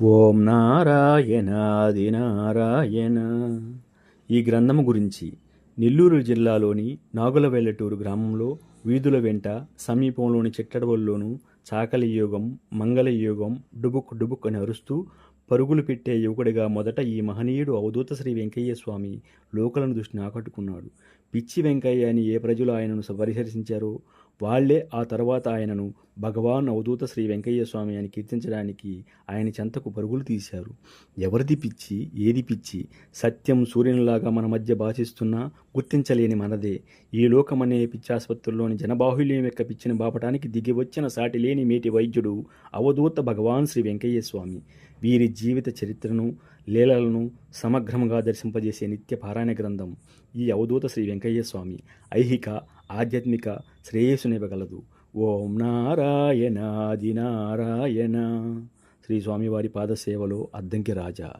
ఓం నారాయణాది నారాయణ. ఈ గ్రంథము గురించి నెల్లూరు జిల్లాలోని నాగులవెల్లటూరు గ్రామంలో వీధుల వెంట సమీపంలోని చిట్టడవల్లోనూ చాకలియుగం మంగళయుగం డుబుక్ డుబుక్ అని అరుస్తూ పరుగులు పెట్టే యువకుడిగా మొదట ఈ మహనీయుడు అవధూత శ్రీ వెంకయ్య స్వామి లోకలను దృష్టిని ఆకట్టుకున్నాడు. పిచ్చి వెంకయ్య అని ఏ ప్రజలు ఆయనను పరిహరించారో వాళ్లే ఆ తర్వాత ఆయనను భగవాన్ అవధూత శ్రీ వెంకయ్య స్వామి అని కీర్తించడానికి ఆయన చెంతకు పరుగులు తీశారు. ఎవరిది పిచ్చి, ఏది పిచ్చి? సత్యం సూర్యునిలాగా మన మధ్య భాషిస్తున్నా గుర్తించలేని మనదే. ఈ లోకమనే పిచ్చాసుపత్రుల్లోని జనబాహుల్యం యొక్క పిచ్చిని బాపటానికి దిగి వచ్చిన సాటి లేని మేటి వైద్యుడు అవధూత భగవాన్ శ్రీ వెంకయ్య స్వామి. వీరి జీవిత చరిత్రను, లీలలను సమగ్రముగా దర్శింపజేసే నిత్య పారాయణ గ్రంథం ఈ అవధూత శ్రీ వెంకయ్య స్వామి. ఐహిక ఆధ్యాత్మిక శ్రేయస్సునివ్వగలదు. ఓం నారాయణాది నారాయణ. శ్రీ స్వామివారి పాదసేవలో అద్దంకి రాజా.